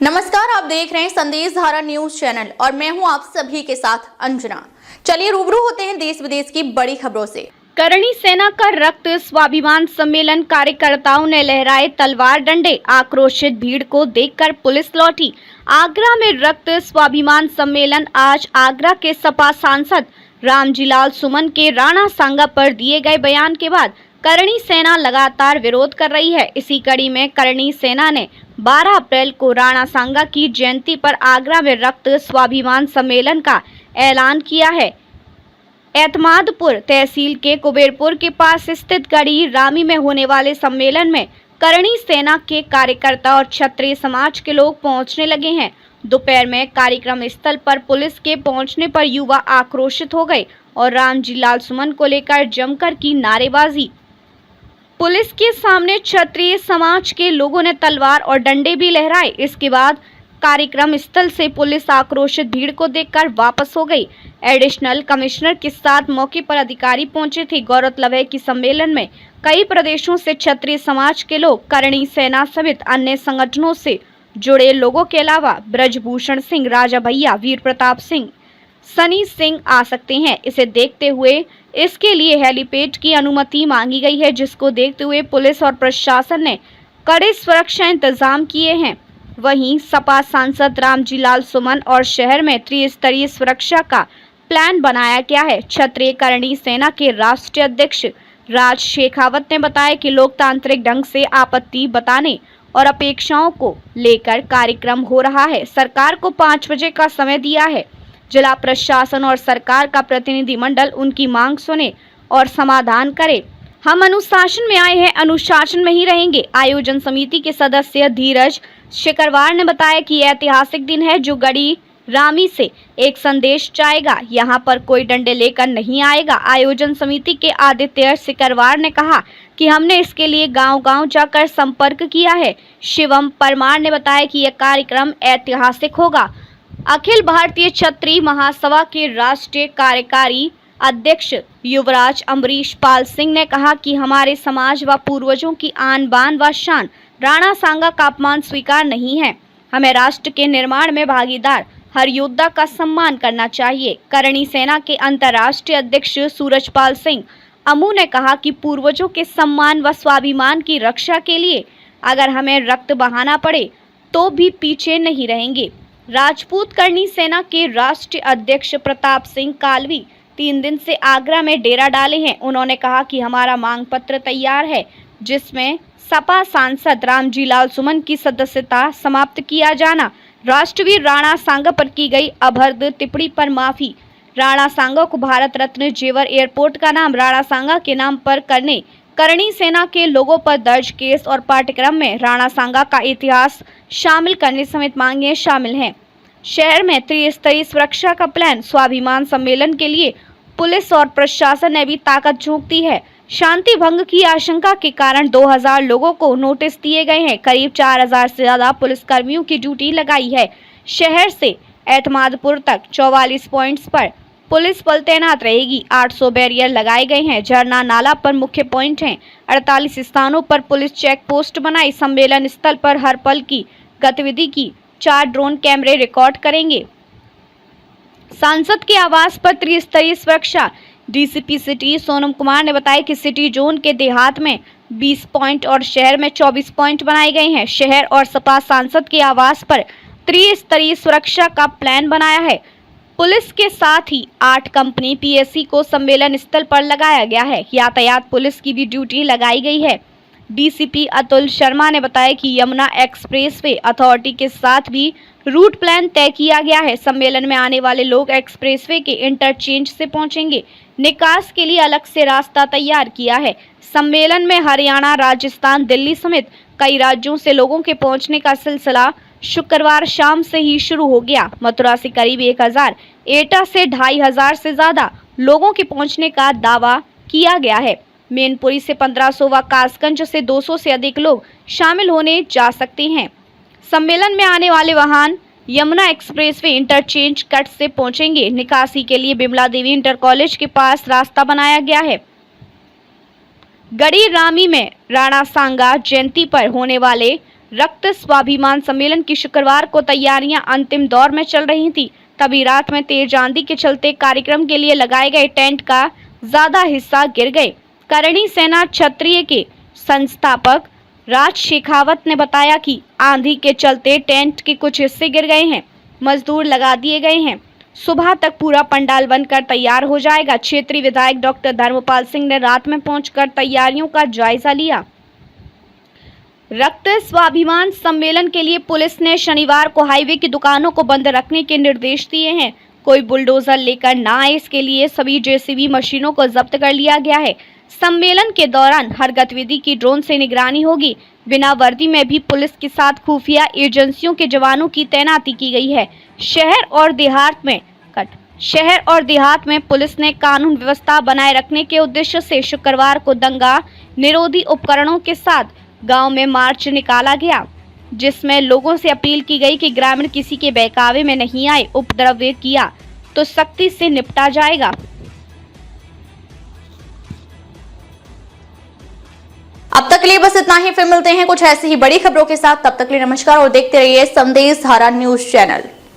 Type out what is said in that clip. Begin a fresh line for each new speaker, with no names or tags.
नमस्कार, आप देख रहे हैं संदेश धारा न्यूज चैनल और मैं हूं आप सभी के साथ अंजना। चलिए रूबरू होते हैं देश विदेश की बड़ी खबरों से।
करणी सेना का रक्त स्वाभिमान सम्मेलन, कार्यकर्ताओं ने लहराए तलवार डंडे, आक्रोशित भीड़ को देखकर पुलिस लौटी। आगरा में रक्त स्वाभिमान सम्मेलन। आज आगरा के सपा सांसद रामजीलाल सुमन के राणा सांगा पर दिए गए बयान के बाद करणी सेना लगातार विरोध कर रही है। इसी कड़ी में करणी सेना ने 12 अप्रैल को राणा सांगा की जयंती पर आगरा में रक्त स्वाभिमान सम्मेलन का ऐलान किया है। एतमादपुर तहसील के कुबेरपुर के पास स्थित गढ़ी रामी में होने वाले सम्मेलन में करणी सेना के कार्यकर्ता और क्षत्रिय समाज के लोग पहुंचने लगे हैं। दोपहर में कार्यक्रम स्थल पर पुलिस के पहुंचने पर युवा आक्रोशित हो गए और रामजीलाल सुमन को लेकर जमकर की नारेबाजी। पुलिस के सामने क्षत्रिय समाज के लोगों ने तलवार और डंडे भी लहराए। इसके बाद कार्यक्रम स्थल से पुलिस आक्रोशित भीड़ को देखकर वापस हो गई। एडिशनल कमिश्नर के साथ मौके पर अधिकारी पहुंचे थे। गौरतलब है कि सम्मेलन में कई प्रदेशों से क्षत्रिय समाज के लोग, करणी सेना समेत अन्य संगठनों से जुड़े लोगों के अलावा ब्रजभूषण सिंह, राजा भैया, वीर प्रताप सिंह, सनी सिंह आ सकते हैं। इसे देखते हुए इसके लिए हेलीपैड की अनुमति मांगी गई है, जिसको देखते हुए पुलिस और प्रशासन ने कड़े सुरक्षा इंतजाम किए हैं। वहीं सपा सांसद रामजीलाल सुमन और शहर में त्रिस्तरीय सुरक्षा का प्लान बनाया गया है। क्षत्रिय करणी सेना के राष्ट्रीय अध्यक्ष राज शेखावत ने बताया कि लोकतांत्रिक ढंग से आपत्ति बताने और अपेक्षाओं को लेकर कार्यक्रम हो रहा है। सरकार को 5 बजे का समय दिया है। जिला प्रशासन और सरकार का प्रतिनिधिमंडल उनकी मांग सुने और समाधान करे। हम अनुशासन में आए हैं, अनुशासन में ही रहेंगे। आयोजन समिति के सदस्य धीरज शेखरवार ने बताया कि यह ऐतिहासिक दिन है जो गढ़ी रामी से एक संदेश जाएगा। यहां पर कोई डंडे लेकर नहीं आएगा। आयोजन समिति के आदित्य शेखरवार ने कहा कि हमने इसके लिए गांव-गांव जाकर संपर्क किया है। शिवम परमार ने बताया कि यह कार्यक्रम ऐतिहासिक होगा। अखिल भारतीय क्षत्रिय महासभा के राष्ट्रीय कार्यकारी अध्यक्ष युवराज अमरीश पाल सिंह ने कहा कि हमारे समाज व पूर्वजों की आन बान व शान राणा सांगा का अपमान स्वीकार नहीं है। हमें राष्ट्र के निर्माण में भागीदार हर योद्धा का सम्मान करना चाहिए। करणी सेना के अंतर्राष्ट्रीय अध्यक्ष सूरजपाल सिंह अमू ने कहा कि पूर्वजों के सम्मान व स्वाभिमान की रक्षा के लिए अगर हमें रक्त बहाना पड़े तो भी पीछे नहीं रहेंगे। राजपूत करणी सेना के राष्ट्रीय अध्यक्ष प्रताप सिंह कालवी 3 दिन से आगरा में डेरा डाले हैं। उन्होंने कहा कि हमारा मांग पत्र तैयार है, जिसमें सपा सांसद रामजीलाल सुमन की सदस्यता समाप्त किया जाना, राष्ट्रवीर राणा सांगा पर की गई अभद्र टिप्पणी पर माफी, राणा सांगा को भारत रत्न जेवर एयरपोर्ट का नाम राणा सांगा के नाम पर करने, करणी सेना के लोगों पर दर्ज केस और पाठ्यक्रम में राणा सांगा का इतिहास शामिल करने समेत मांगे शामिल हैं। शहर में त्रिस्तरीय सुरक्षा का प्लान। स्वाभिमान सम्मेलन के लिए पुलिस और प्रशासन ने भी ताकत झोंक दी है। शांति भंग की आशंका के कारण 2000 लोगों को नोटिस दिए गए हैं। करीब 4000 से ज्यादा पुलिसकर्मियों की ड्यूटी लगाई है। शहर से एतमादपुर तक 44 पॉइंट्स पर पुलिस बल तैनात रहेगी। 800 बैरियर लगाए गए हैं। झरना नाला पर मुख्य पॉइंट हैं। 48 स्थानों पर पुलिस चेक पोस्ट बनाई। सम्मेलन स्थल पर हर पल की गतिविधि की 4 ड्रोन कैमरे रिकॉर्ड करेंगे। सांसद के आवास पर त्रिस्तरीय सुरक्षा। डीसीपी सिटी सोनम कुमार ने बताया कि सिटी जोन के देहात में 20 पॉइंट और शहर में 24 पॉइंट बनाए गए हैं। शहर और सपा सांसद के आवास पर त्रिस्तरीय सुरक्षा का प्लान बनाया है। पुलिस के साथ ही 8 कंपनी पीएससी को सम्मेलन स्थल पर लगाया गया है। यातायात पुलिस की भी ड्यूटी लगाई गई है। डीसीपी अतुल शर्मा ने बताया कि यमुना एक्सप्रेसवे अथॉरिटी के साथ भी रूट प्लान तय किया गया है। सम्मेलन में आने वाले लोग एक्सप्रेसवे के इंटरचेंज से पहुंचेंगे। निकास के लिए अलग से रास्ता तैयार किया है। सम्मेलन में हरियाणा, राजस्थान, दिल्ली समेत कई राज्यों से लोगों के पहुंचने का सिलसिला शुक्रवार शाम से ही शुरू हो गया। मथुरा से करीब 1000, एटा से 2500 से ज्यादा लोगों के पहुंचने का दावा किया गया है। मैनपुरी से 1500 व कासगंज से 200 से अधिक लोग शामिल होने जा सकते हैं। सम्मेलन में आने वाले वाहन यमुना एक्सप्रेसवे इंटरचेंज कट से पहुंचेंगे। निकासी के लिए बिमला देवी इंटर कॉलेज के पास रास्ता बनाया गया है। गढ़ी रामी में राणा सांगा जयंती पर होने वाले रक्त स्वाभिमान सम्मेलन की शुक्रवार को तैयारियां अंतिम दौर में चल रही थी। तभी रात में तेज आंधी के चलते कार्यक्रम के लिए लगाए गए टेंट का ज्यादा हिस्सा गिर गए। करणी सेना क्षत्रिय के संस्थापक राज शेखावत ने बताया कि आंधी के चलते टेंट के कुछ हिस्से गिर गए हैं। मजदूर लगा दिए गए हैं। सुबह तक पूरा पंडाल बनकर तैयार हो जाएगा। क्षेत्रीय विधायक डॉक्टर धर्मपाल सिंह ने रात में पहुंचकर तैयारियों का जायजा लिया। रक्त स्वाभिमान सम्मेलन के लिए पुलिस ने शनिवार को हाईवे की दुकानों को बंद रखने के निर्देश दिए हैं। कोई बुलडोजर लेकर ना आए, इसके लिए सभी जेसीबी मशीनों को जब्त कर लिया गया है। सम्मेलन के दौरान हर गतिविधि की ड्रोन से निगरानी होगी। बिना वर्दी में भी पुलिस के साथ खुफिया एजेंसियों के जवानों की तैनाती की गई है। शहर और देहात में पुलिस ने कानून व्यवस्था बनाए रखने के उद्देश्य से शुक्रवार को दंगा निरोधी उपकरणों के साथ गांव में मार्च निकाला गया, जिसमें लोगों से अपील की गई कि ग्रामीण किसी के बहकावे में नहीं आए। उपद्रव किया तो सख्ती से निपटा जाएगा।
अब तक के लिए बस इतना ही। फिर मिलते हैं कुछ ऐसी ही बड़ी खबरों के साथ। तब तक के लिए नमस्कार और देखते रहिए संदेश धारा न्यूज चैनल।